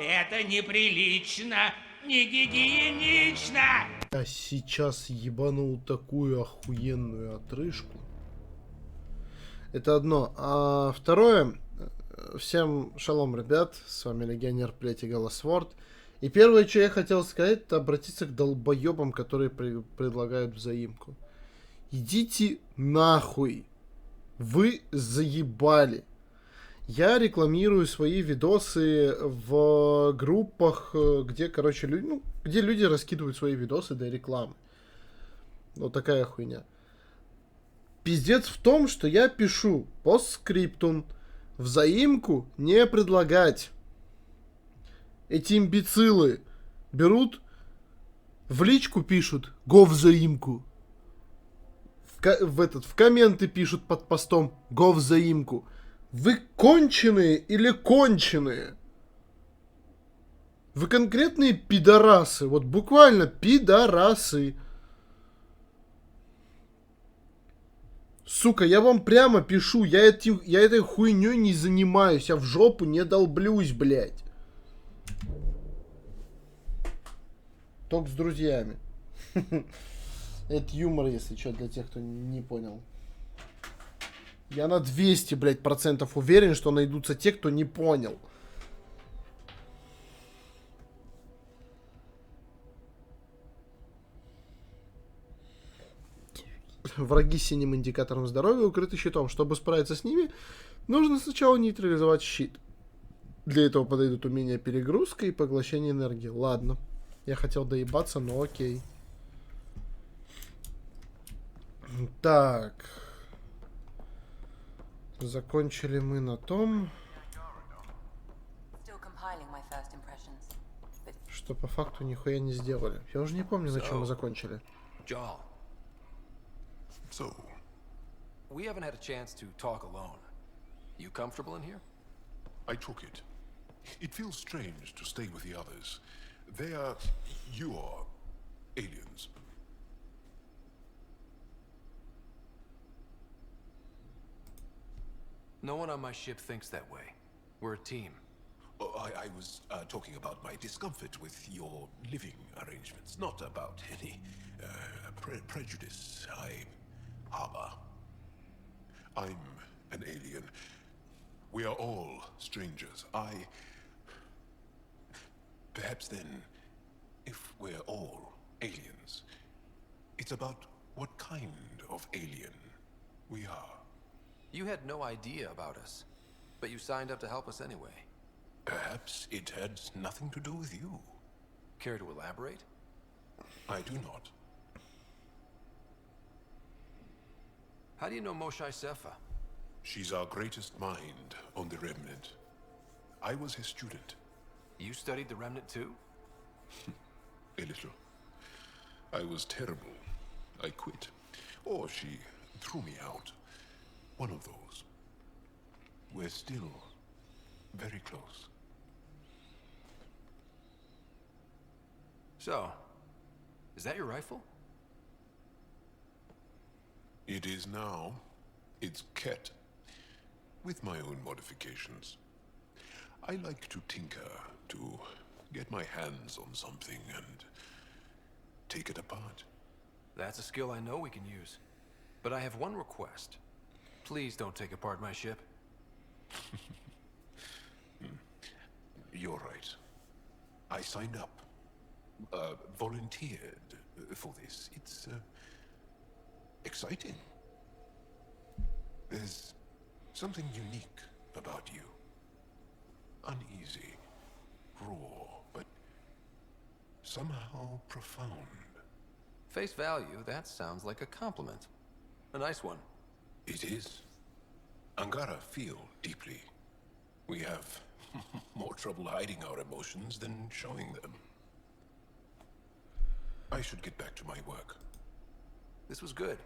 Это неприлично, не гигиенично. Я сейчас ебанул такую охуенную отрыжку. Это одно. А второе. Всем шалом, ребят. С вами легионер Плети Голосворд. И первое, что я хотел сказать, это обратиться к долбоебам, которые предлагают взаимку. Идите нахуй. Вы заебали. Я рекламирую свои видосы в группах, где, короче, где люди раскидывают свои видосы для рекламы. Вот такая хуйня. Пиздец в том, что я пишу постскриптум. Взаимку не предлагать. Эти имбецилы берут, в личку пишут «Го взаимку». В комменты пишут под постом «Го взаимку». Вы конченые или конченые? Вы конкретные пидорасы. Вот буквально пидорасы. Сука, я вам прямо пишу. Я этой хуйней не занимаюсь. Я в жопу не долблюсь, блядь. Только с друзьями. Это юмор, если что, для тех, кто не понял. Я на 200, блядь, процентов уверен, что найдутся те, кто не понял. Враги с синим индикатором здоровья укрыты щитом. Чтобы справиться с ними, нужно сначала нейтрализовать щит. Для этого подойдут умения перегрузка и поглощение энергии. Ладно. Я хотел доебаться, но окей. Так. Закончили мы на том, что по факту нихуя не сделали. Я уже не помню, на чем мы закончили. So, we haven't had a chance to talk alone. You comfortable in here? I took it. It feels strange to stay with the others. They are your aliens. No one on my ship thinks that way. We're a team. Oh, I was talking about my discomfort with your living arrangements, not about any prejudice I harbor. I'm an alien. We are all strangers. Perhaps then, if we're all aliens, it's about what kind of alien we are. You had no idea about us, but you signed up to help us anyway. Perhaps it had nothing to do with you. Care to elaborate? I do not. How do you know Moshae Sefa? She's our greatest mind on the Remnant. I was his student. You studied the Remnant too? A little. I was terrible. I quit. Or she threw me out. One of those. We're still very close. So, is that your rifle? It is now. It's Ket. With my own modifications. I like to tinker, to get my hands on something and take it apart. That's a skill I know we can use. But I have one request. Please don't take apart my ship. You're right. I signed up. Volunteered for this. It's exciting. There's something unique about you. Uneasy, raw, but somehow profound. Face value, that sounds like a compliment. A nice one. It is. Angara feel deeply. We have more trouble hiding our emotions than showing them. I should get back to my work. This was good.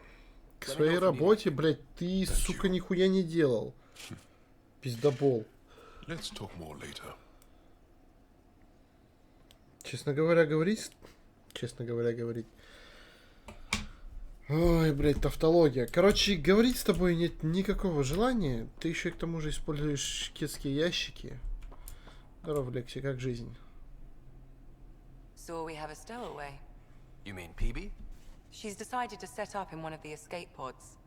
К своей работе, блядь, ты, сука, нихуя не делал. Пиздобол. Let's talk more later. Честно говоря, говорить. Ой, блядь, тавтология. Короче, говорить с тобой нет никакого желания. Ты еще и к тому же используешь шкетские ящики. Здорово, Лекси, как жизнь? So we have a stowaway. You mean PB? She's decided to set up in one of the escape pods.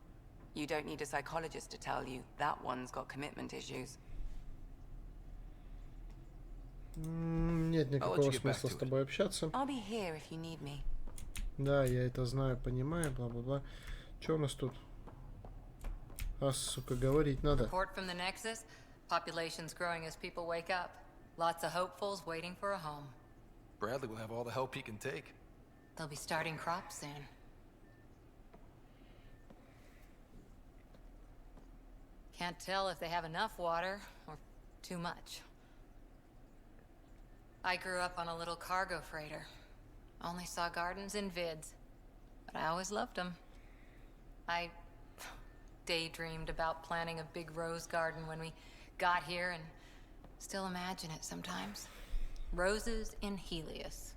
You don't need a psychologist to tell you that one's got commitment issues. Нет никакого смысла с тобой общаться. I'll be here if you need me. Да, я это знаю, понимаю, бла-бла-бла. Что у нас тут? А, сука, говорить надо. Report from the Nexus. Population's growing as people wake up. Lots of hopefuls waiting for a home. Bradley will have all the help he can take. They'll be starting crops soon. Can't tell if they have enough water or too much. I grew up on a little cargo freighter. Only saw gardens in vids, but I always loved them. I daydreamed about planting a big rose garden when we got here and still imagine it sometimes. Roses in Helios.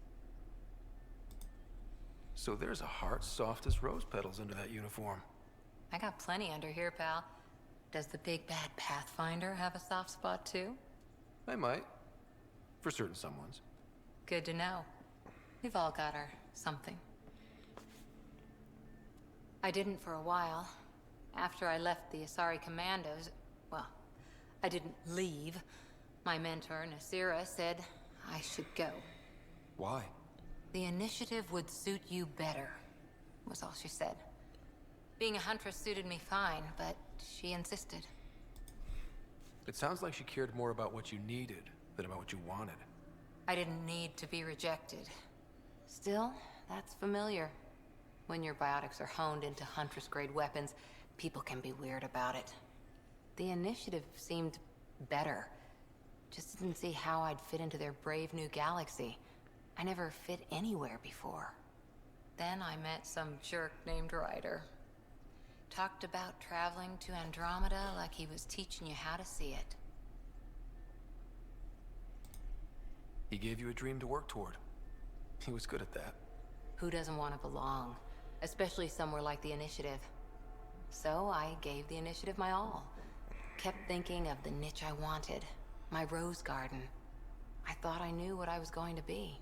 So there's a heart soft as rose petals under that uniform. I got plenty under here, pal. Does the big bad Pathfinder have a soft spot too? I might. For certain someones. Good to know. We've all got our something. I didn't for a while. After I left the Asari Commandos, well, I didn't leave. My mentor, Nasira, said I should go. Why? The initiative would suit you better, was all she said. Being a huntress suited me fine, but she insisted. It sounds like she cared more about what you needed than about what you wanted. I didn't need to be rejected. Still, that's familiar. When your biotics are honed into huntress-grade weapons, people can be weird about it. The initiative seemed better. Just didn't see how I'd fit into their brave new galaxy. I never fit anywhere before. Then I met some jerk named Ryder. Talked about traveling to Andromeda like he was teaching you how to see it. He gave you a dream to work toward. He was good at that. Who doesn't want to belong? Especially somewhere like the Initiative. So I gave the Initiative my all. Kept thinking of the niche I wanted. My rose garden. I thought I knew what I was going to be.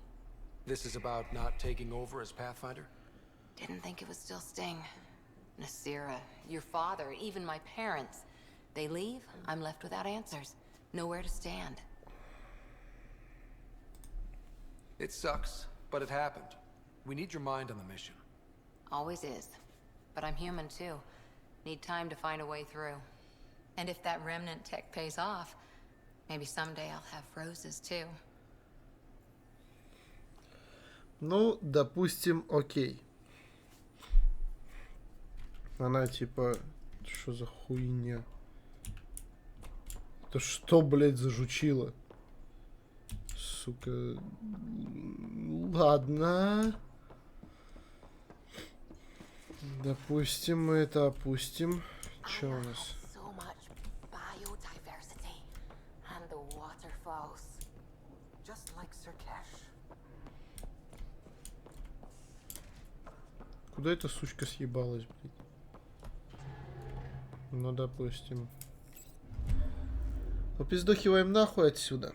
This is about not taking over as Pathfinder? Didn't think it would still sting. Nasira, your father, even my parents. They leave, I'm left without answers. Nowhere to stand. It sucks, but it happened. We need your mind on the mission. Always is. But I'm human too. Need time to find a way through. And if that remnant tech pays off, maybe someday I'll have roses too. Ну, допустим, окей. Она типа... Что за хуйня? Это что, блядь, за жучило? Сука. Ладно. Допустим, мы это опустим. Что у нас? Куда эта сучка съебалась, блядь? Ну, допустим. Попиздохиваем нахуй отсюда.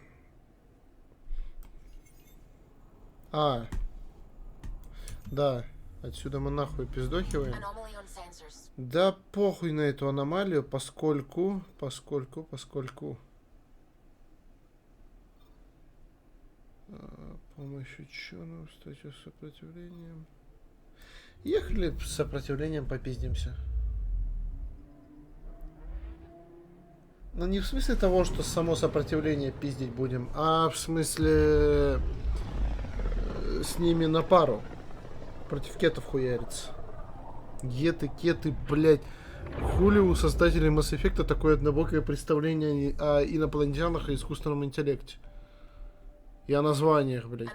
А. Да. Отсюда мы нахуй пиздохиваем. Да похуй на эту аномалию, поскольку... С помощью чего статью с сопротивлением. Ехали с сопротивлением попиздимся. Но не в смысле того, что само сопротивление пиздить будем, а в смысле с ними на пару. Против кетов хуярится. Геты, кеты, блядь. Хули у создателей Mass Effect такое однобокое представление о инопланетянах и искусственном интеллекте. И о названиях, блядь.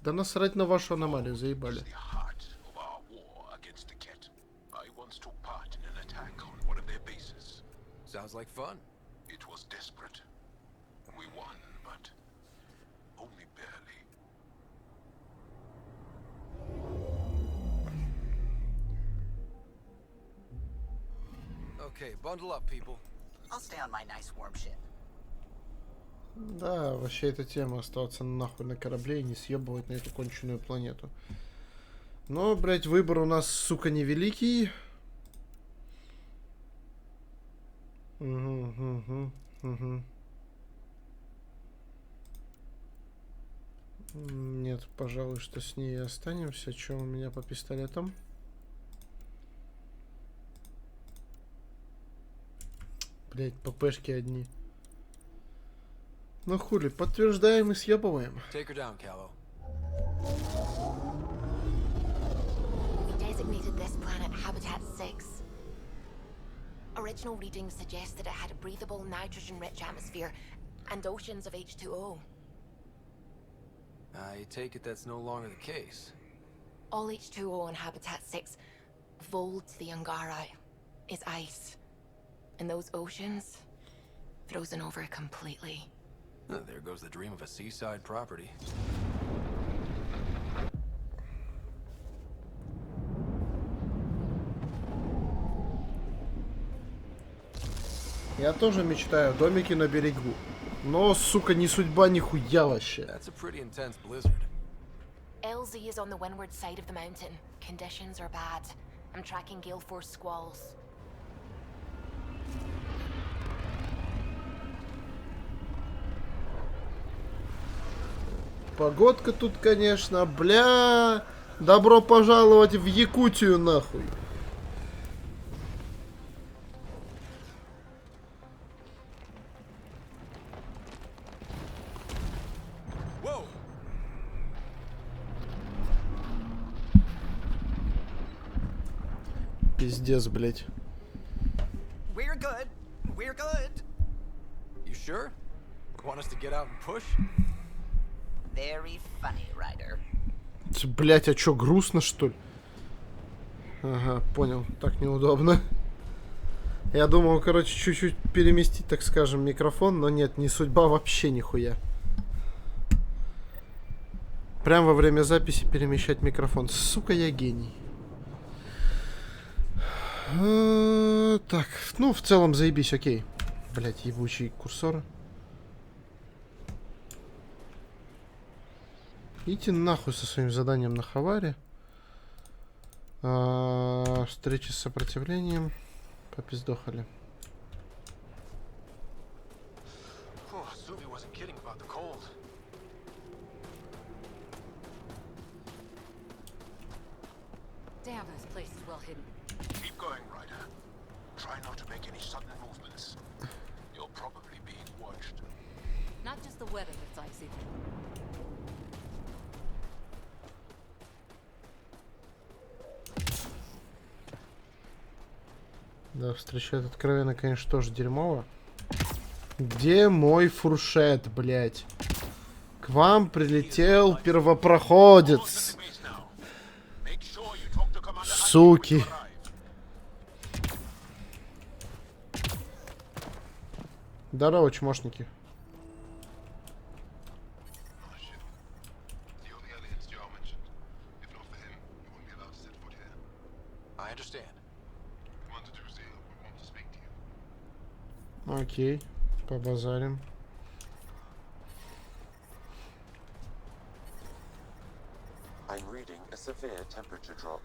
Да насрать на вашу аномалию, заебали. Sounds like fun. It was desperate. We won, but only barely. Okay, bundle up, people. I'll stay on my nice warm ship. Да, вообще эта тема оставаться нахуй на корабле и не съебывать на эту конченую планету. Но, блять, выбор у нас, сука, невеликий. Угу. Нет, пожалуй, что с ней и останемся. Что у меня по пистолетам? Блять, ППшки одни. Ну хули, подтверждаем и съебываем. Take her down, Callow. We designated this planet Habitat 6. Original readings suggested it had a breathable, nitrogen-rich atmosphere and oceans of H2O. I take it that's no longer the case. All H2O on Habitat 6, Voeld the Angara, is ice. And those oceans, frozen over completely. There goes the dream of a seaside property. Я тоже мечтаю о домике на берегу. Но, сука, не судьба нихуя вообще. That's a pretty intense blizzard. LZ is on the windward side of the mountain. Conditions are bad. I'm tracking gale force squalls. Погодка тут, конечно, бля. Добро пожаловать в Якутию, нахуй. Whoa! Пиздец, блять. We're good. We're good. You sure? Want us to get out and push? Very funny, Ryder. Блять, а чё, грустно, что ли? Ага, понял. Так неудобно. Я думал, короче, чуть-чуть переместить, так скажем, микрофон, но нет, не судьба вообще нихуя. Прям во время записи перемещать микрофон. Сука, я гений. Так, ну, в целом заебись, окей. Блять, ебучий курсор. Идите нахуй со своим заданием на Хаваре. Встречи с сопротивлением. Попиздохали. Damn, this place is well hidden. Keep going, Ryder. Try not to make any sudden movements. You're probably being watched. Not just the weather that's icy. Да, встречает откровенно, конечно, тоже дерьмово. Где мой фуршет, блядь? К вам прилетел первопроходец. Суки. Здорово, чмошники. I understand. Окей, побазарим. I'm reading a severe temperature drop.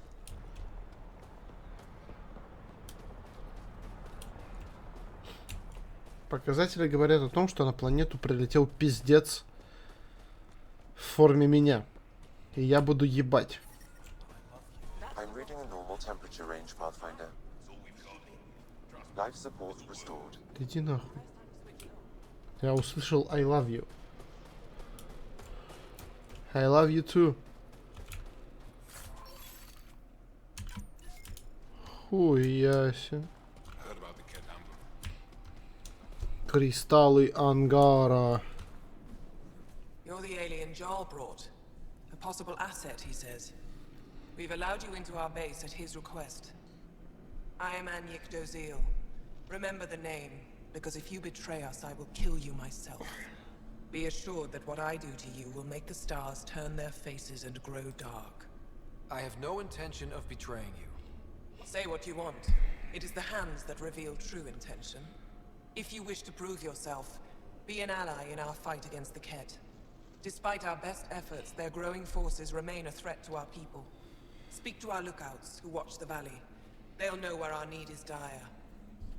Показатели говорят о том, что на планету прилетел пиздец в форме меня. И я буду ебать. I'm reading a normal temperature range, Pathfinder. Life support restored. Да иди нахуй. Я услышал I love you. I love you too. Хуяся. Кристаллы ангара. You're the alien Jarl brought. A possible asset, he says. We've allowed you into our base at his request. I am Anyik Dozil. Remember the name, because if you betray us, I will kill you myself. Be assured that what I do to you will make the stars turn their faces and grow dark. I have no intention of betraying you. Say what you want. It is the hands that reveal true intention. If you wish to prove yourself, Be an ally in our fight against the Ket. Despite our best efforts, their growing forces remain a threat to our people. Speak to our lookouts who watch the valley. They'll know where our need is dire.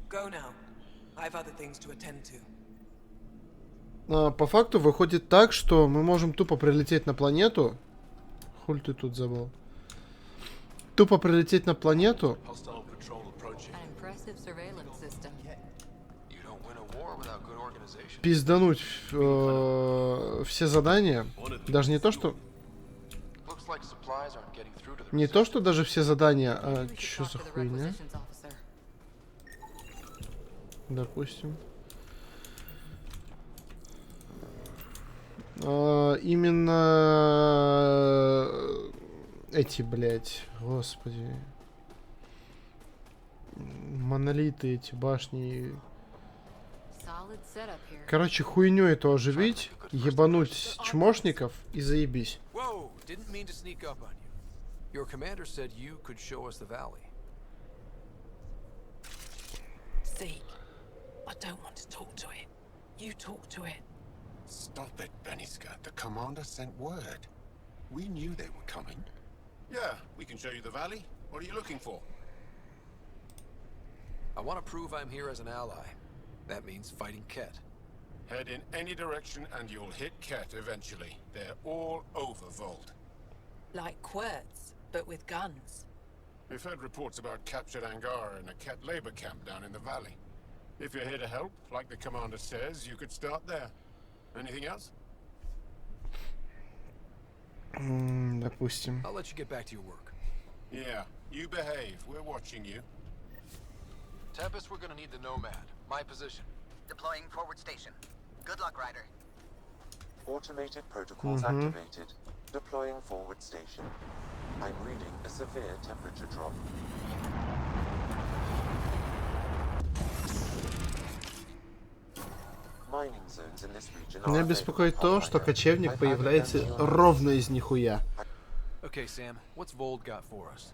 Go now. I've other things to attend to. По факту выходит так, что мы можем тупо прилететь на планету. Хуль ты тут забыл? Тупо прилететь на планету. Пиздануть все задания. Даже не то, что... Не то, что даже все задания, а что за хуйня? Допустим. Именно эти, блядь, господи. Монолиты, эти башни. Короче, хуйню эту оживить, ебануть чмошников и заебись. Your commander said you could show us the valley. See, I don't want to talk to it. You talk to it. Stop it, Beniska. The commander sent word. We knew they were coming. Yeah, we can show you the valley. What are you looking for? I want to prove I'm here as an ally. That means fighting Ket. Head in any direction and you'll hit Ket eventually. They're all over Voeld. Like quirts, but with guns. We've heard reports about captured Angara in a Ket labor camp down in the valley. If you're here to help, like the commander says, you could start there. Anything else? Допустим. I'll let you get back to your work. Yeah, you behave. We're watching you. Tempest, we're gonna need the Nomad. My position. Deploying forward station. Good luck, Ryder. Automated protocols activated. Deploying forward station. I'm reading a severe temperature drop. Mining zones in this region are Меня беспокоит то, что кочевник появляется ровно из нихуя. Okay, Sam, what's Voeld got for us?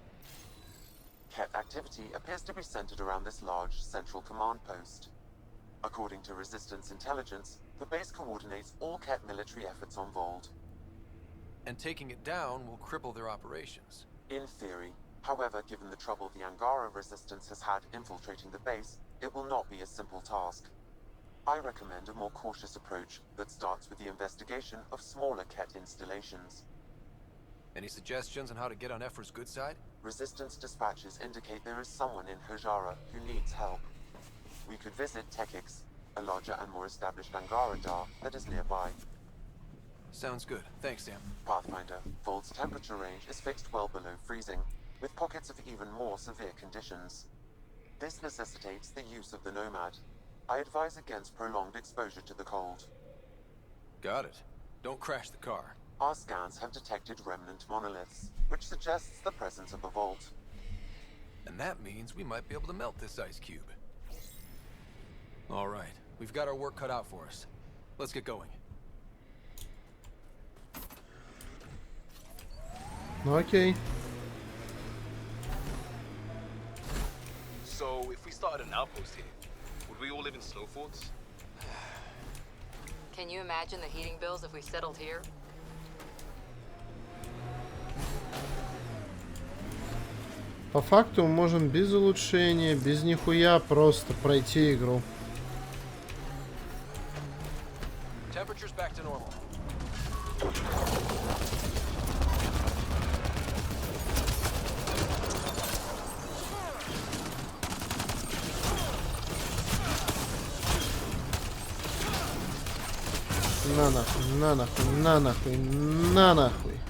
Ket activity appears to be centered around this large central command post. According to Resistance intelligence, the base coordinates all Ket military efforts on Voeld. And taking it down will cripple their operations. In theory. However, given the trouble the Angara Resistance has had infiltrating the base, it will not be a simple task. I recommend a more cautious approach that starts with the investigation of smaller Ket installations. Any suggestions on how to get on Ephra's good side? Resistance dispatches indicate there is someone in Hojara who needs help. We could visit Tekix, a larger and more established Angara Dar that is nearby. Sounds good. Thanks, Sam. Pathfinder, Vold's temperature range is fixed well below freezing, with pockets of even more severe conditions. This necessitates the use of the Nomad. I advise against prolonged exposure to the cold. Got it. Don't crash the car. Our scans have detected remnant monoliths, which suggests the presence of a vault. And that means we might be able to melt this ice cube. All right, we've got our work cut out for us. Let's get going. Okay. So, if we started an outpost here, would we all live in slow forts? Can you imagine the heating bills if we settled here? По факту мы можем без улучшения, без нихуя просто пройти игру. Temperature's back to normal. На нахуй, на нахуй, на нахуй, на нахуй.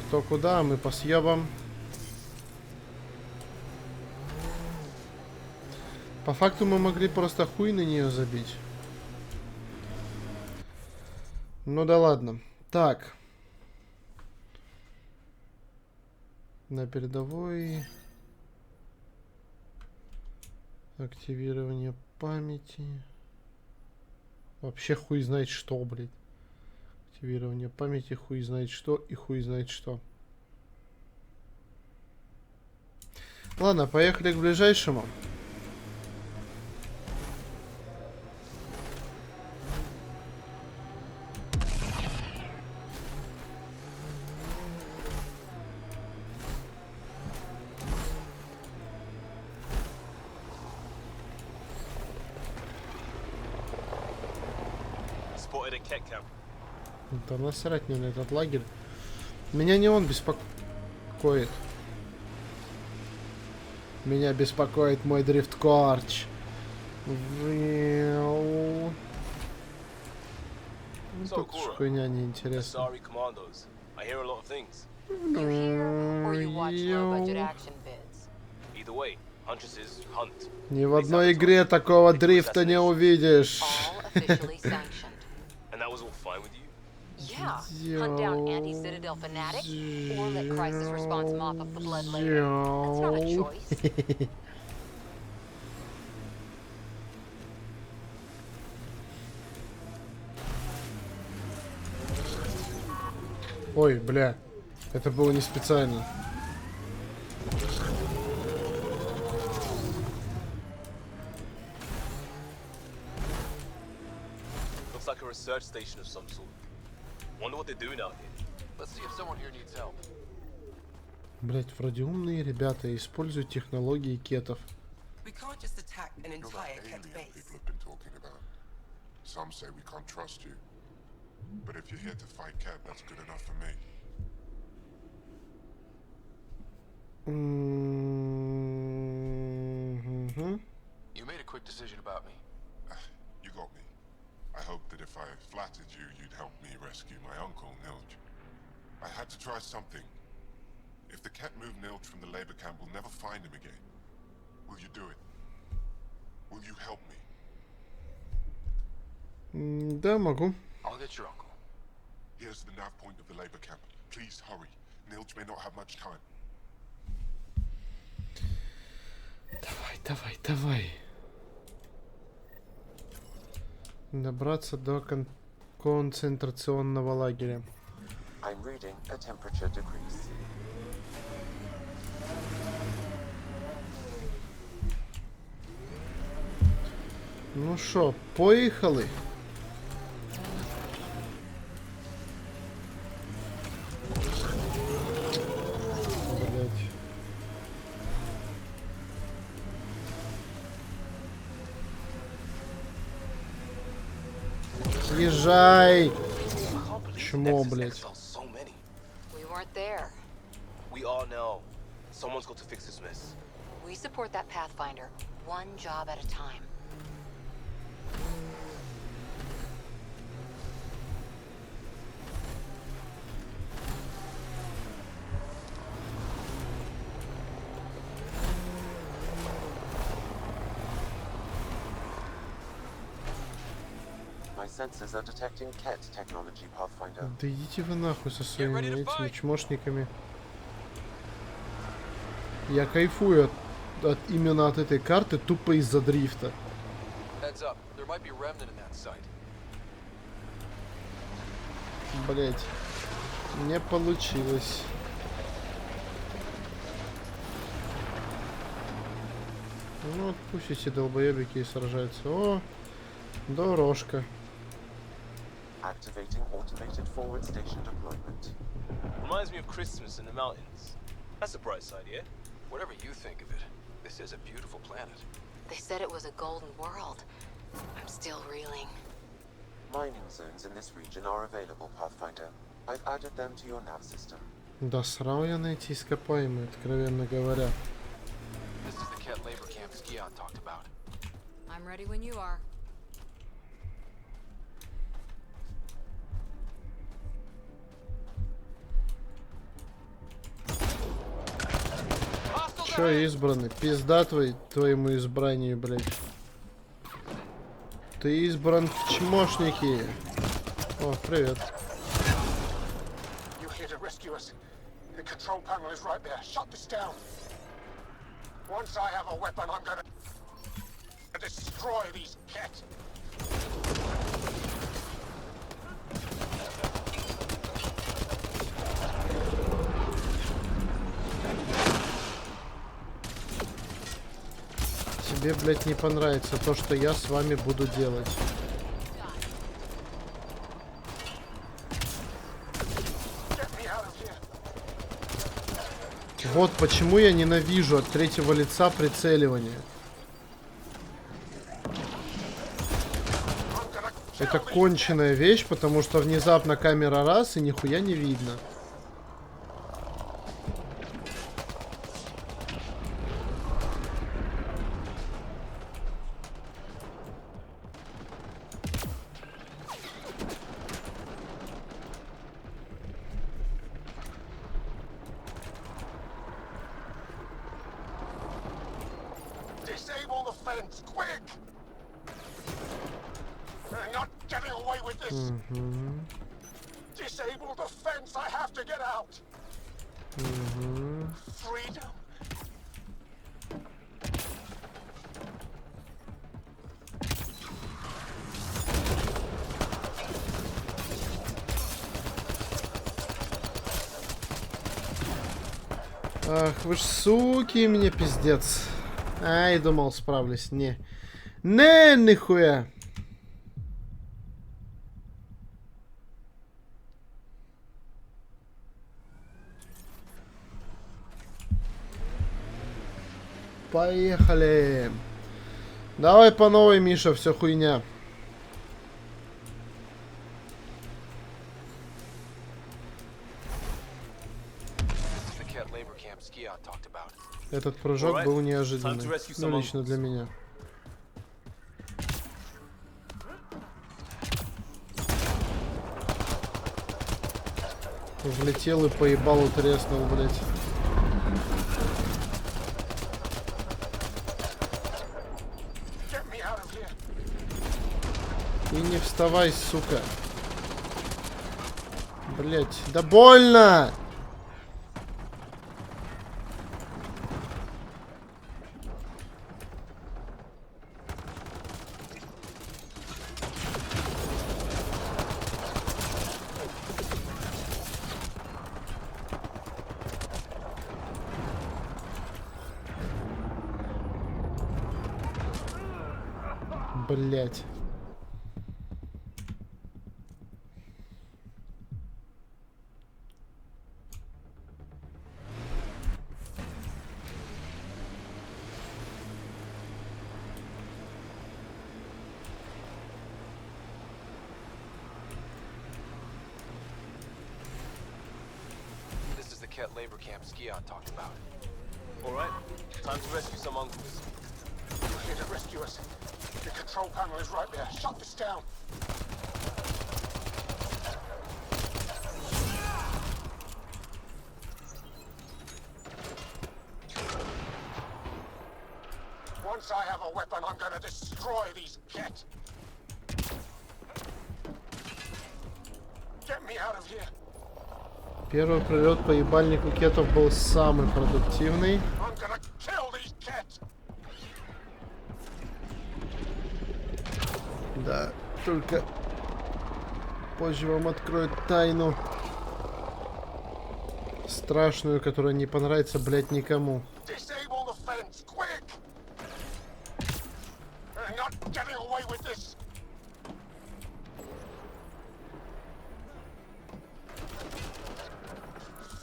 Кто куда, мы по съебам. По факту мы могли просто хуй на нее забить. Ну да ладно. Так. На передовой. Активирование памяти. Вообще хуй знает что, блядь. Активирование памяти, хуй знает что и хуй знает что. Ладно, поехали к ближайшему. Spotted a cat camp. Да насрать мне на этот лагерь. Меня не он беспокоит. Меня беспокоит мой дрифт-корч. Тут хуйня неинтересная. Sorry, commandos. I hear a lot of things. You hear or you watch low-budget action vids? Either way, huntresses hunt. Ни в одной игре такого дрифта не увидишь. All officially sanctioned. And that was all fine with you? Yeah. Hunt down anti-Citadel fanatic or let crisis response mop up the blood later. That's not a choice. Ой, бля. Это было не специально. Looks like a research station of some sort. Wonder what they're doing out here. Let's see if someone here needs help. Блять, вроде умные ребята используют технологии кетов. We can't just attack an entire Ket base. People have been talking about. Some say we can't trust you. But if you're here to fight Ket, that's good enough for me. You made a quick decision about me. You got me. I hoped that if I flattered you, you'd help me rescue my uncle, Nilj. I had to try something. If the Ket move Nilj from the labor camp, we'll never find him again. Will you do it? Will you help me? Да, могу. I'll get your uncle. Here's the nav point of the labor camp. Please hurry. Nilj may not have much time. Давай. Добраться до концентрационного лагеря. I'm reading a temperature decrease. Ну шо, поехали. Блять. Съезжай! Чмо, блять. We weren't there. We are now. Someone's got to fix this mess. We support that Pathfinder, one job at a time. My sensors are detecting Ket technology, Pathfinder. Да идите вы нахуй со своими этими чмошниками. Я кайфую именно от этой карты тупо из-за дрифта. Блять, не получилось. Ну вот пусть эти долбоебики и сражаются. О, дорожка. Activating automated forward station deployment. Reminds me of Christmas in the mountains. That's a bright side, yeah? Whatever you think of it, this is a beautiful planet. They said it was a golden world. I'm still reeling. Mining zones in this region are available, Pathfinder. I've added them to your nav system. Да срал я на эти ископаемые, откровенно говоря. This is the Ket labor camp Skion talked about. I'm ready when you are. Чё избранный? Пизда твоему избранию, блядь. Ты избран в чмошники. О, привет. destroy these cat. Тебе, блядь, не понравится то, что я с вами буду делать. Вот почему я ненавижу от третьего лица прицеливание. Это конченая вещь, потому что внезапно камера раз и нихуя не видно. Disable the fence, quick! They're not getting away with this. Disable the fence. I have to get out. Freedom. Ах, вы ж суки, мне пиздец. Ай, думал, справлюсь. Не. Не, нихуя. Поехали. Давай по новой, Миша, все хуйня. Этот прыжок был неожиданный. Ну, лично для меня. Влетел и поебал, утреснул, блять. И не вставай, сука. Блять, да больно! Блять. This is the Ket labor camp Scion talked about. All right, time to rescue some uncles. We're here to rescue us. The control panel is right there. Shut this down. Once I have a weapon, I'm gonna destroy these Ket. Get me out of here. Первый прилет по ебальнику кетов был самый продуктивный. I'm gonna kill these Ket. Да, только позже вам откроют тайну страшную, которая не понравится, блядь, никому. Disable the fence, quick! They're not getting away with this.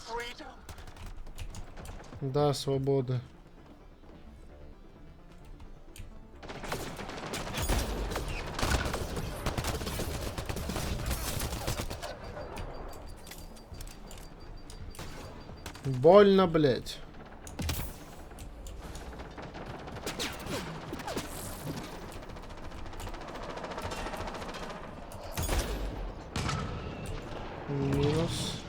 Freedom. Да, свобода. Больно, блядь. Минус.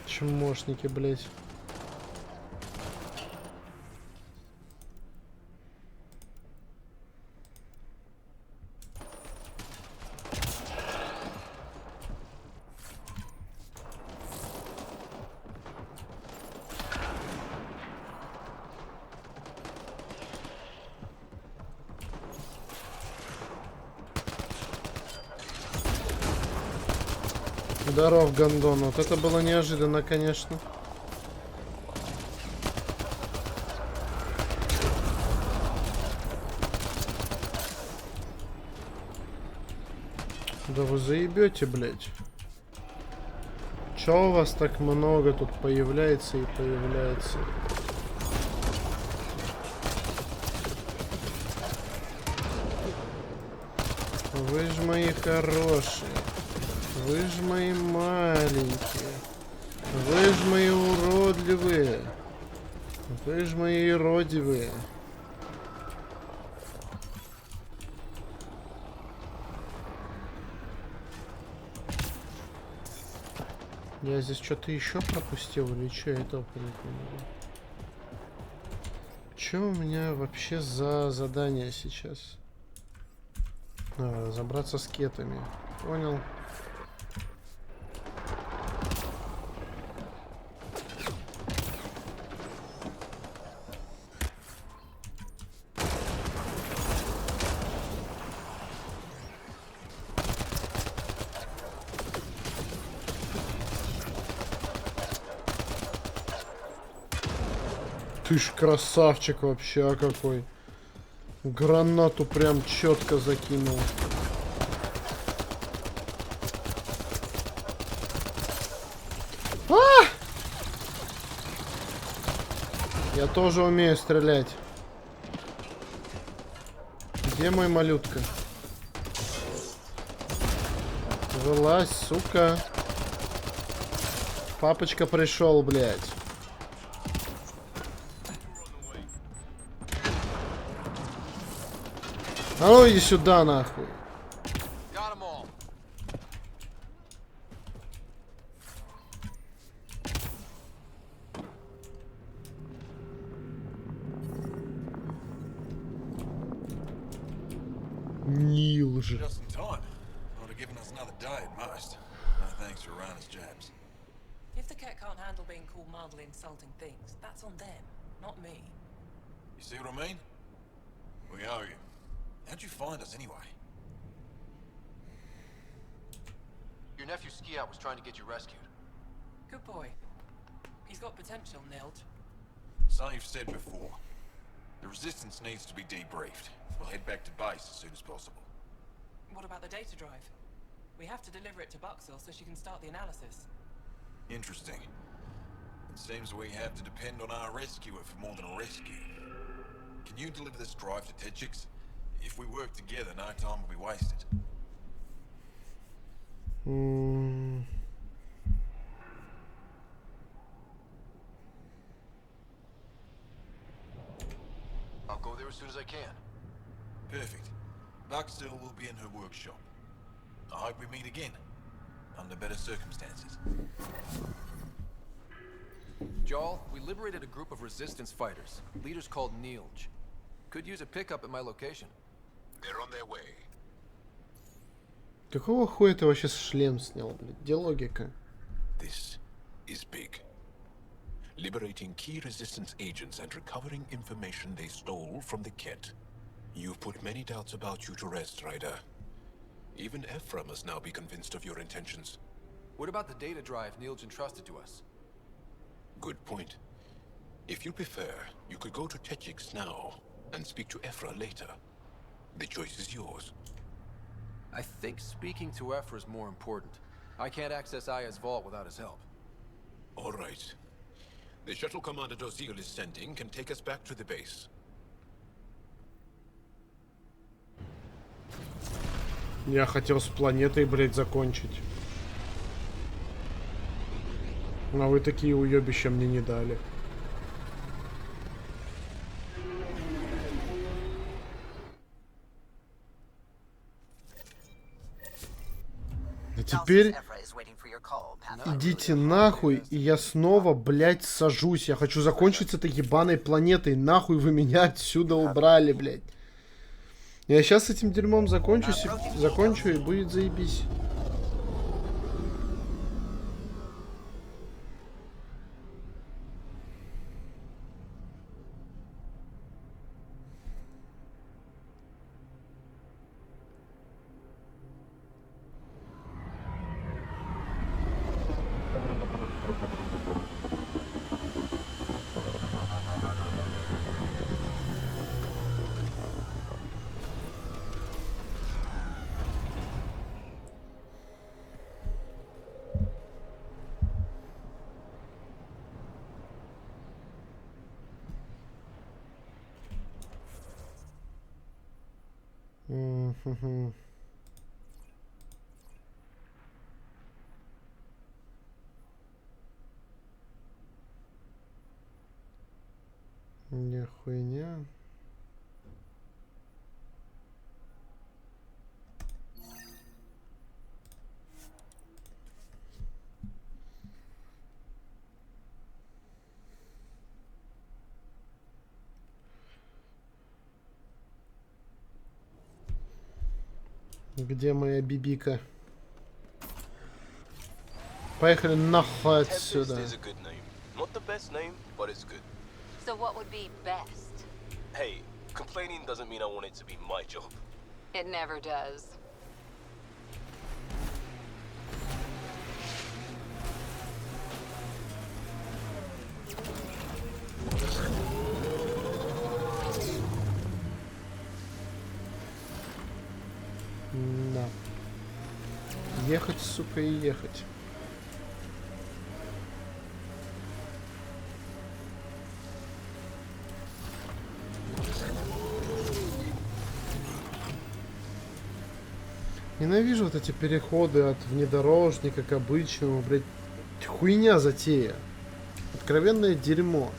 Чмошники, блядь. Здоров, гондон. Вот это было неожиданно, конечно. Да вы заебете, блядь. Чё у вас так много тут появляется и появляется? Вы ж мои хорошие. Вы ж мои маленькие. Вы ж мои уродливые. Вы ж мои родивые. Я здесь что-то еще пропустил или что? Это что у меня вообще за задание сейчас? Забраться с кетами. Понял. Ты ж красавчик вообще, а какой. Гранату прям четко закинул. А! Я тоже умею стрелять. Где мой малютка? Вылазь, сука. Папочка пришел, блядь. А ну иди сюда, нахуй. Нил же. If the cat can't handle being called mildly insulting things, that's on them, not me. You see what I mean? We owe you. How'd you find us anyway? Your nephew Ski-Out was trying to get you rescued. Good boy. He's got potential, Nilge. So you've said before. The Resistance needs to be debriefed. We'll head back to base as soon as possible. What about the data drive? We have to deliver it to Buxel so she can start the analysis. Interesting. It seems we have to depend on our rescuer for more than a rescue. Can you deliver this drive to Tedchix? If we work together, no time will be wasted. I'll go there as soon as I can. Perfect. Buxel will be in her workshop. I hope we meet again, under better circumstances. Jarl, we liberated a group of resistance fighters, leaders called Nilge. Could use a pickup at my location. They're on their way. Какого хуя ты вообще шлем снял, блядь? Где логика? This is big. Liberating key resistance agents and recovering information they stole from the Ket. You've put many doubts about you to rest, Ryder. Even Ephra must now be convinced of your intentions. What about the data drive Nilge entrusted to us? Good point. If you prefer, you could go to Tedchix now and speak to Ephra later. The choice is yours. I think speaking to Ephra is more important. I can't access Aya's vault without his help. All right. The shuttle Commander Dozil is sending can take us back to the base. Я хотел с планетой, блядь, закончить. Но вы такие уебища мне не дали. А теперь идите нахуй, и я снова, блядь, сажусь. Я хочу закончить с этой ебаной планетой. Нахуй вы меня отсюда убрали, блядь. Я сейчас с этим дерьмом закончу и будет заебись. Не хуйня. Где моя бибика? Поехали нахуй отсюда. So what would be best? Hey, complaining doesn't mean I want it to be my job. It never does. Да. Ехать, сука, и ехать. Ненавижу вот эти переходы от внедорожника к обычному, блядь. Хуйня затея. Откровенное дерьмо.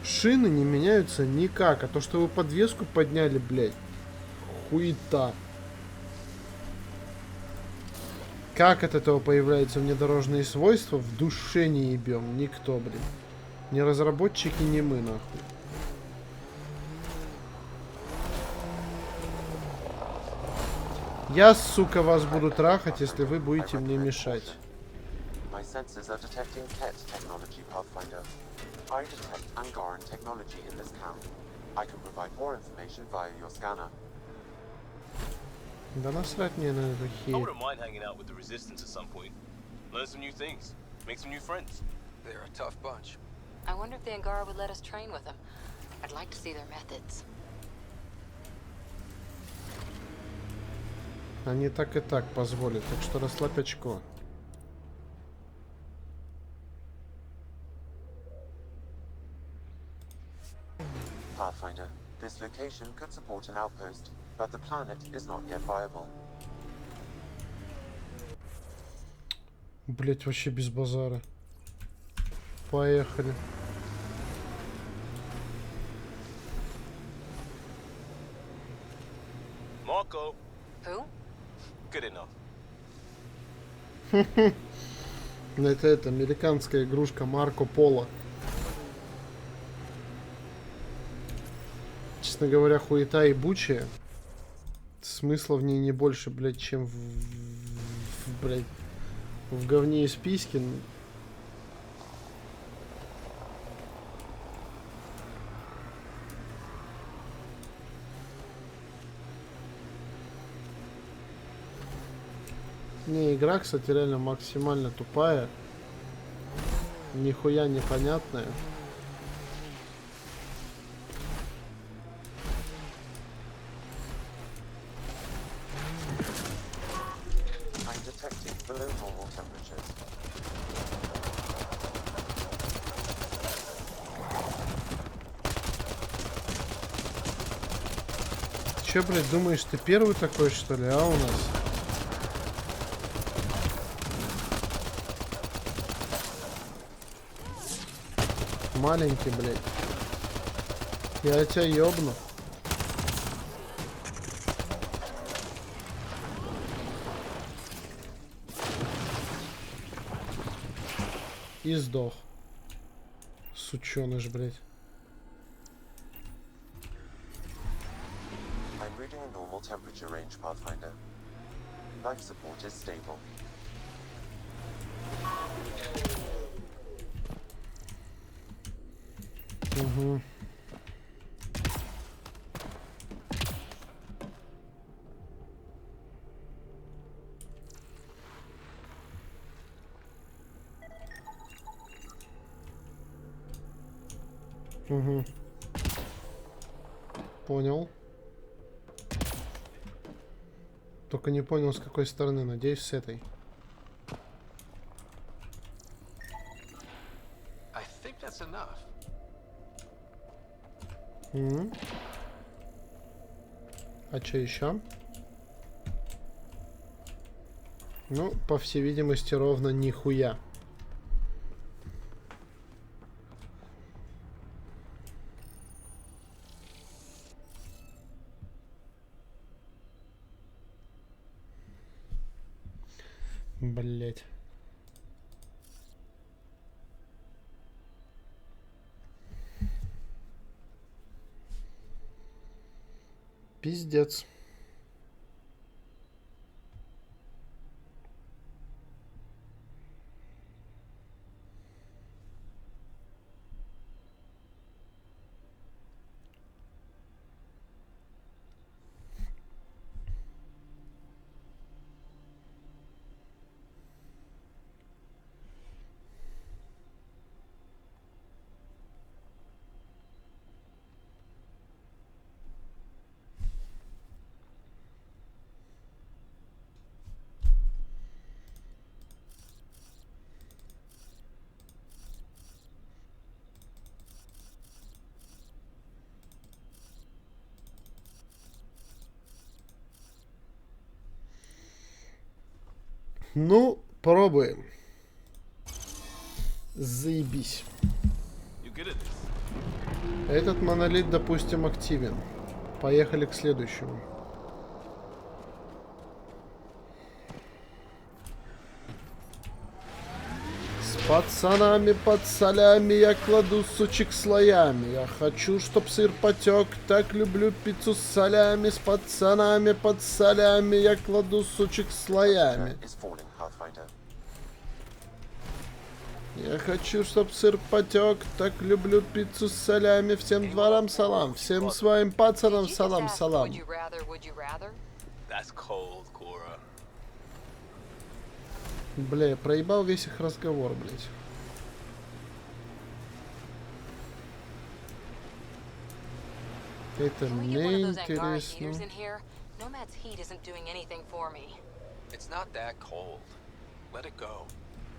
Шины не меняются никак, а то, что вы подвеску подняли, блядь, хуета. Как от этого появляются внедорожные свойства, в душе не ебем. Никто, блин. Ни разработчики, ни мы, нахуй. Я, сука, вас буду трахать, если вы будете мне мешать. My sensors are detecting Ket technology, Pathfinder. I detect Angaran technology in this camp. I can provide more information via your scanner. Да насрать мне на эту I херь. wouldn't mind hanging out with the Resistance at some point. Learn some new things. Make some new friends. They're a tough bunch. I wonder if the Angara would let us train with them. I'd like to see their methods. Они так и так позволят, так что расслабь очко. Pathfinder, this location could support an outpost, but the planet is not yet viable. Блять, вообще без базара. Поехали. Marco. Who? Good enough. Это американская игрушка Марко Поло. Честно говоря, хуета ебучая. Смысла в ней не больше, блядь, чем блядь, в говне из письки. Не, игра, кстати, реально максимально тупая. Нихуя непонятная. I'm detecting below normal temperatures. Че, блядь, думаешь, ты первый такой, что ли, а у нас? Маленький, блядь. Я тебя ёбну. И сдох. Сучёныш, блядь. I'm reading a normal temperature range, Pathfinder. Life support is stable. Угу. Угу. Понял. Только не понял, с какой стороны. Надеюсь, с этой. I think that's enough. А что еще? Ну, по всей видимости, ровно нихуя. Блять. Пиздец. Ну, пробуем. Заебись. Этот монолит, допустим, активен. Поехали к следующему. С пацанами под солями я кладу сучек слоями. Я хочу, чтоб сыр потек, так люблю пиццу с солями. С пацанами под солями я кладу сучек слоями. Я хочу, чтоб сыр потек, так люблю пиццу с солями. Всем дворам салам, всем своим пацанам салам, салам. Бля, я проебал весь их разговор, блядь. Это мне интересно.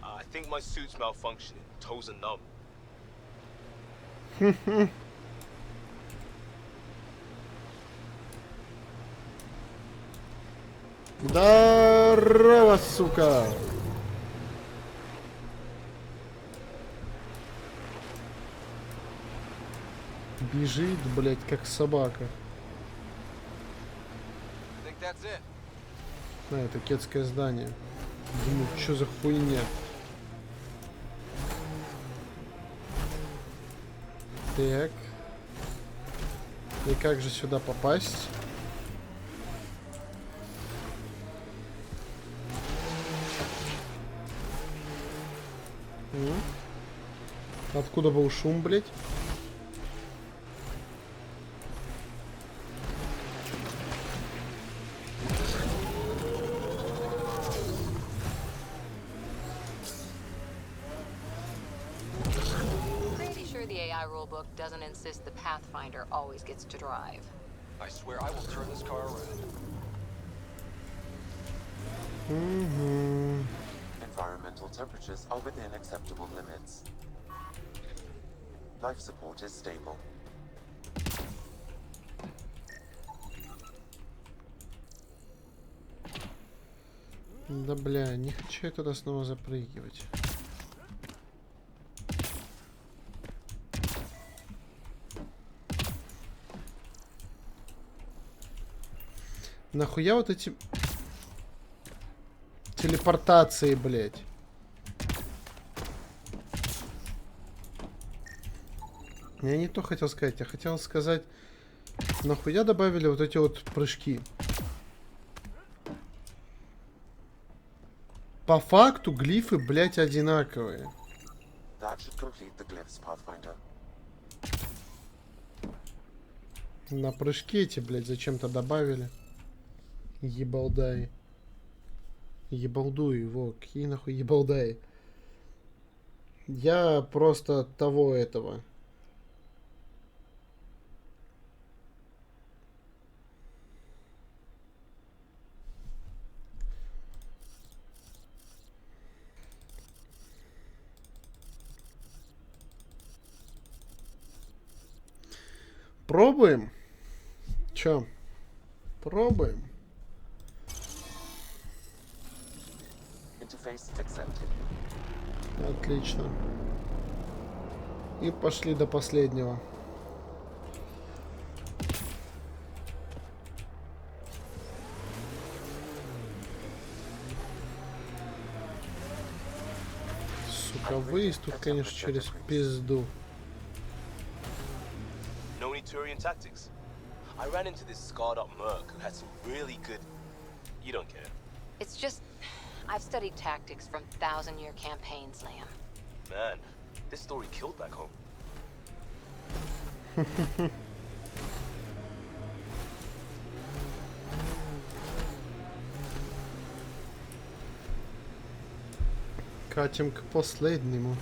I think my suit's malfunctioning. Toes are numb. Здорово, сука! Бежит, блядь, как собака. Это кетское здание. Думаю, что за хуйня? Так. И как же сюда попасть? Откуда был шум, блядь? Rulebook doesn't insist the Pathfinder always gets to drive. I swear I will turn this car around. Environmental temperatures are within acceptable limits. Life support is stable. Да бля, не хочу я туда снова запрыгивать. Нахуя вот эти телепортации, блядь? Я не то хотел сказать, я хотел сказать, нахуя добавили вот эти вот прыжки? По факту глифы, блядь, одинаковые. На прыжки эти, блядь, зачем-то добавили. Ебалдай. Ебалду его. Какие нахуй ебалдай? Я просто от того этого. Пробуем. Чё? Пробуем. Отлично. И пошли до последнего. Сука, выезд тут, конечно, через пизду. Know any Turian tactics? I ran into this scarred-up merc who had some really good... You don't care. It's just, I've studied tactics from 1,000-year campaigns, Liam. Man, this story killed back home. Катим к последнему.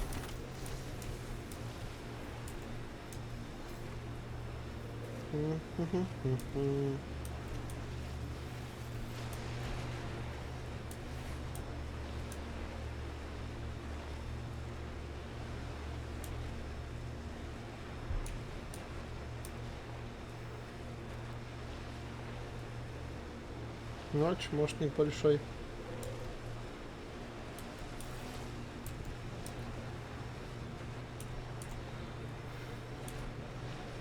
Ну, чмошник большой.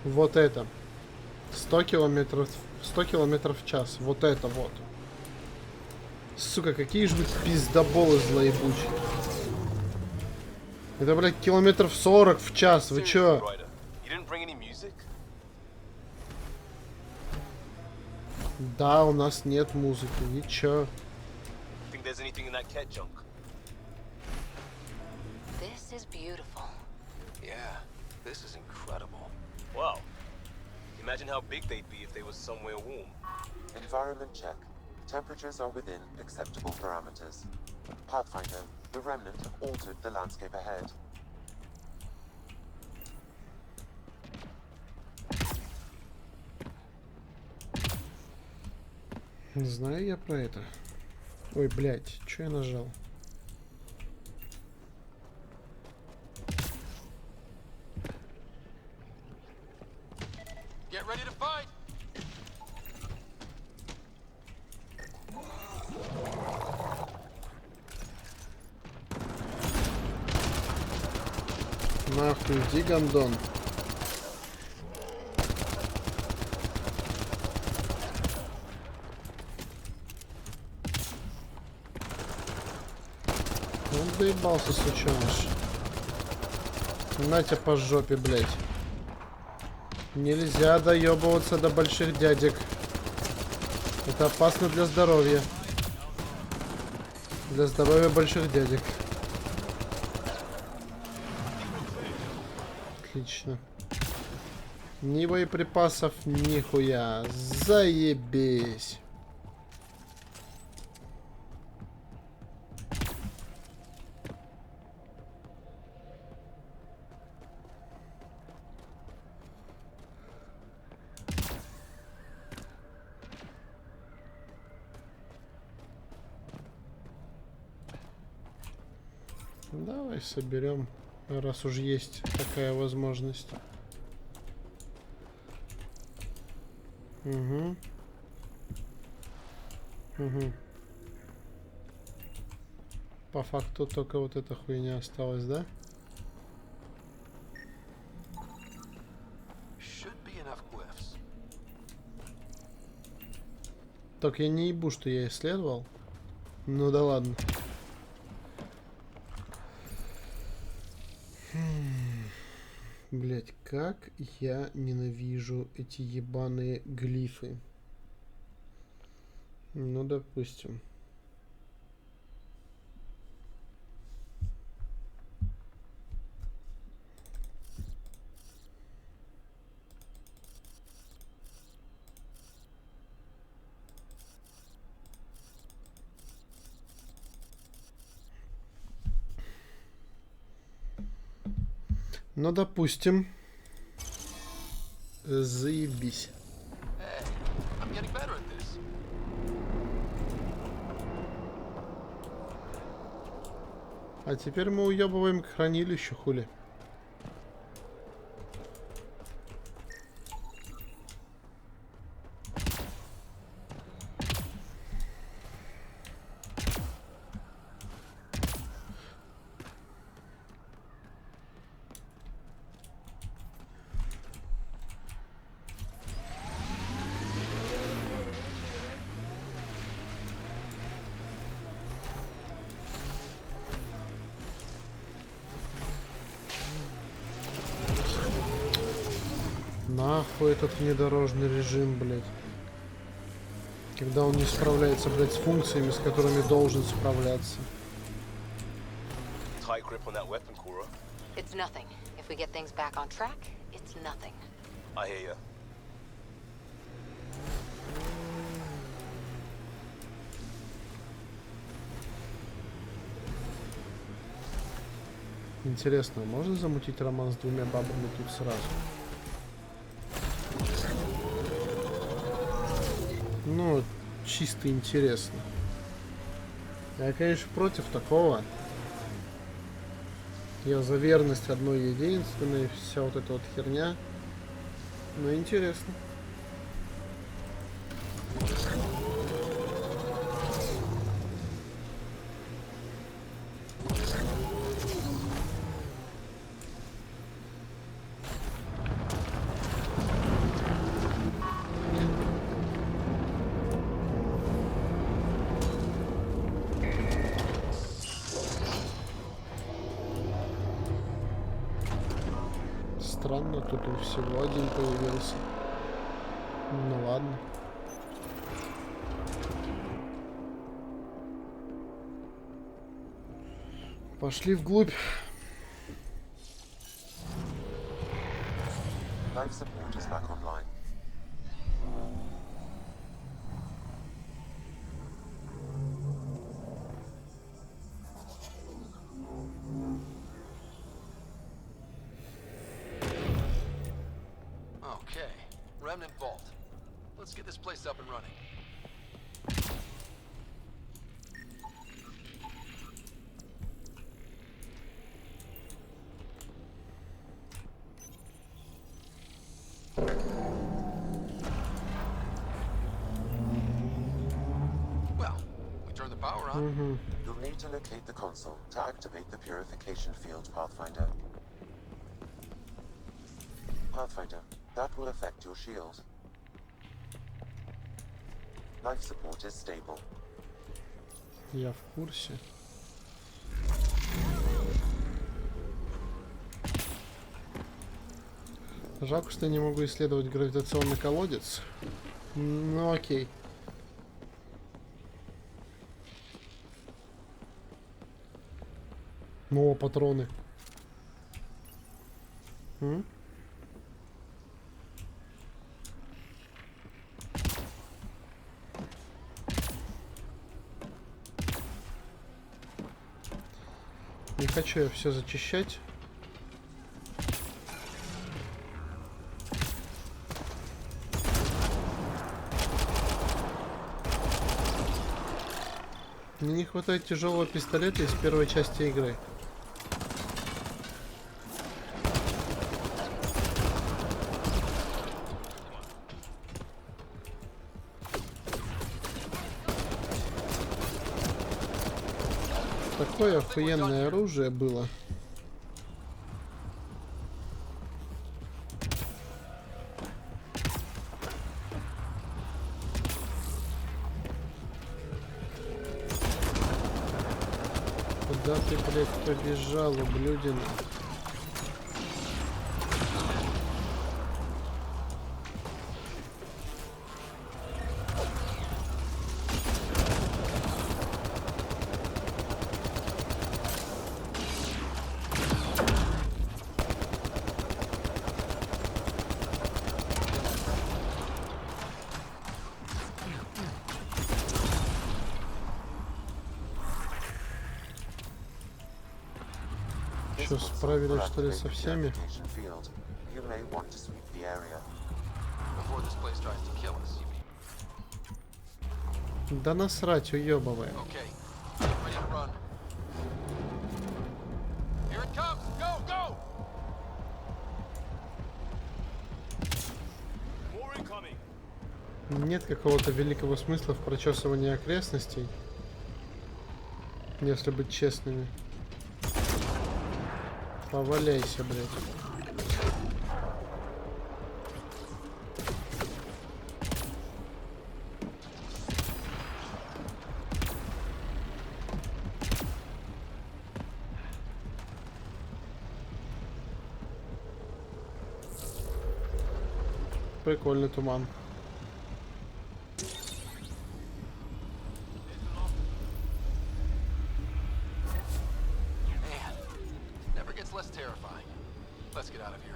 Вот это. 100 километров в час. Вот это вот. Сука, какие же вы пиздоболы злоебучие. Это, блядь, километров 40 в час. Вы чё? Да, у нас нет музыки. И чё? This is beautiful. Yeah, this is incredible. Wow. Imagine how big they'd be if they were somewhere warm. Environment check. Temperatures are within acceptable parameters. Pathfinder, the Remnant have altered the landscape ahead. Знаю я про это. Ой, блядь, что я нажал? Get ready to fight. Нахуй, иди, гандон. Он доебался, сучёныш. На тебя по жопе, блядь. Нельзя доебываться до больших дядек. Это опасно для здоровья. Для здоровья больших дядек. Отлично. Ни боеприпасов, нихуя. Заебись. Давай соберем, раз уж есть такая возможность. Угу. Угу. По факту только вот эта хуйня осталась, да? Так я не ебу, что я исследовал. Ну да ладно. Блять, как я ненавижу эти ебаные глифы. Ну, допустим. Ну, допустим. Заебись. А теперь мы уебываем к хранилищу, хули. Нахуй этот внедорожный режим, блядь. Когда он не справляется, блядь, с функциями, с которыми должен справляться. Tight grip on that weapon, Cora. It's nothing. If we get things back on track, it's nothing. I hear ya. Интересно, можно замутить роман с двумя бабами тут сразу? Ну, чисто интересно. Я, конечно, против такого. Я за верность одной единственной, вся вот эта вот херня. Но интересно. Странно, тут и всего один появился. Ну ладно. Пошли вглубь. Life support is back online. Okay, Remnant Vault. Let's get this place up and running. Well, we turn the power on. You'll need to locate the console to activate the purification field, Pathfinder. Pathfinder, that will affect your shield. Life support is stable. Я в курсе. Жалко, что я не могу исследовать гравитационный колодец. Ну окей. Ну, патроны. Не хочу я все зачищать. Мне не хватает тяжелого пистолета из первой части игры. Такое охуенное оружие было. Куда ты, блядь, побежал, ублюдина? Что, справились, что ли, со всеми? Да насрать, уёбывай. Нет какого-то великого смысла в прочесывании окрестностей, если быть честными. Поваляйся, блядь. прикольный туман. Never gets less terrifying. Let's get out of here.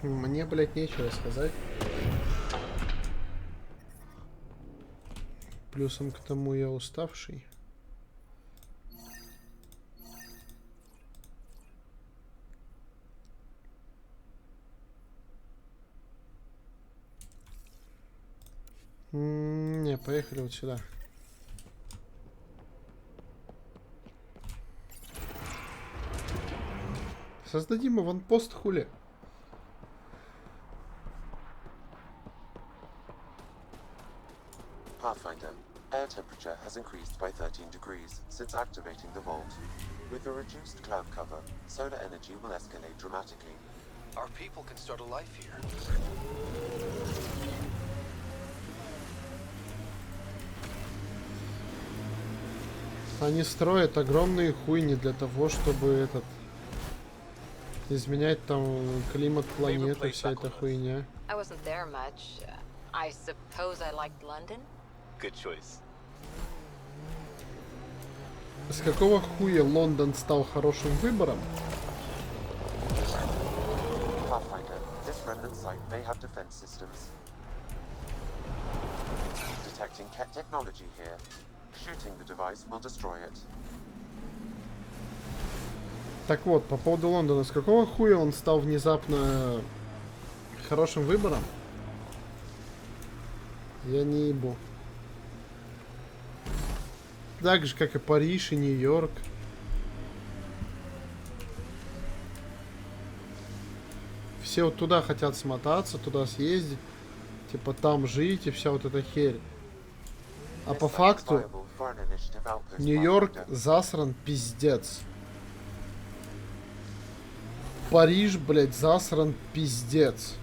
Мне, блядь, нечего сказать. Плюсом к тому я уставший. Не, поехали вот сюда. Создадим аванпост, хули. Pathfinder, air temperature has increased by 13 degrees since activating the vault. With a reduced cloud cover, solar energy will escalate dramatically. Our people can start a life here. Они строят огромные хуйни для того, чтобы изменять там климат планеты, вся эта хуйня. I wasn't there much. I suppose I liked London. Good choice. С какого хуя Лондон стал хорошим выбором? Pathfinder, this remnant site may have defense systems. Detecting Ket technology here. Shooting the device will destroy it. Так вот, по поводу Лондона, с какого хуя он стал внезапно хорошим выбором? Я не ебу. Так же, как и Париж и Нью-Йорк. Все вот туда хотят смотаться, туда съездить. Типа там жить и вся вот эта херь. А по факту Нью-Йорк засран пиздец. Париж, блядь, засран пиздец.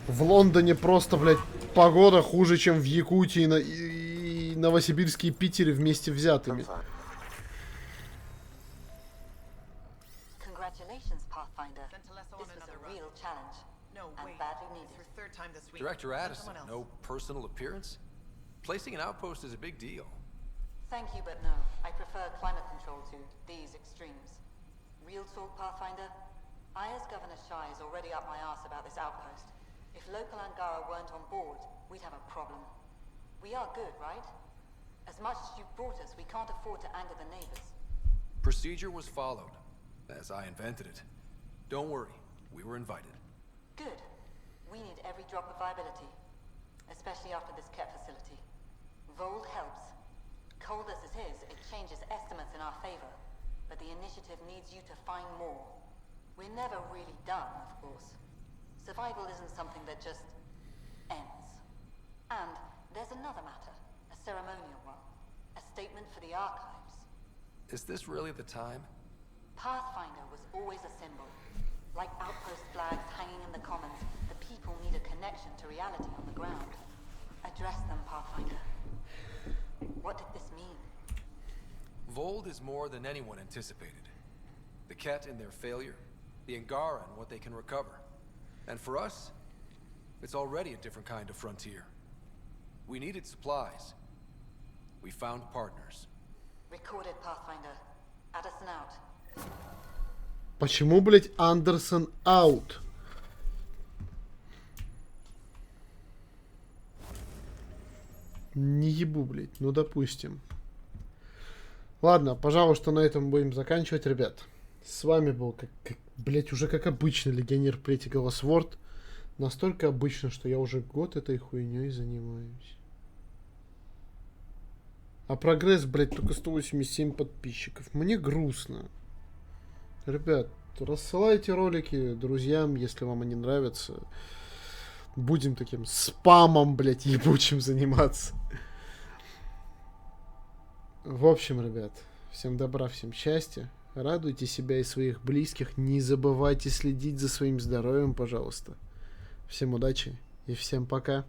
В Лондоне просто, блядь, погода хуже, чем в Якутии и Новосибирске и Питере вместе взятыми. Director Addison, no personal appearance? Placing an outpost is a big deal. Thank you, but no. I prefer climate control to these extremes. Real talk, Pathfinder? I, as Governor Shai, is already up my arse about this outpost. If local Angara weren't on board, we'd have a problem. We are good, right? As much as you've brought us, we can't afford to anger the neighbors. Procedure was followed, as I invented it. Don't worry, we were invited. Good. We need every drop of viability, especially after this Ket facility. Voeld helps. Cold as it is, it changes estimates in our favor, but the initiative needs you to find more. We're never really done, of course. Survival isn't something that just ends. And there's another matter, a ceremonial one, a statement for the archives. Is this really the time? Pathfinder was always a symbol. Like outpost flags hanging in the commons, the people need a connection to reality on the ground. Address them, Pathfinder. What did this mean? Voeld is more than anyone anticipated. The Ket and their failure, the Angara and what they can recover. And for us, it's already a different kind of frontier. We needed supplies. We found partners. Recorded, Pathfinder. Addison out. Почему, блядь, Андерсон аут? Не ебу, блядь. Ну, допустим. Ладно, пожалуй, что на этом будем заканчивать, ребят. С вами был, блядь, уже как обычно, легионер Pretty Голосворд. Настолько обычно, что я уже год этой хуйней занимаюсь. А прогресс, блядь, только 187 подписчиков. Мне грустно. Ребят, рассылайте ролики друзьям, если вам они нравятся. Будем таким спамом, блядь, ебучим заниматься. В общем, ребят, Всем добра, всем счастья. Радуйте себя и своих близких. Не забывайте следить за своим здоровьем, пожалуйста. Всем удачи и всем пока.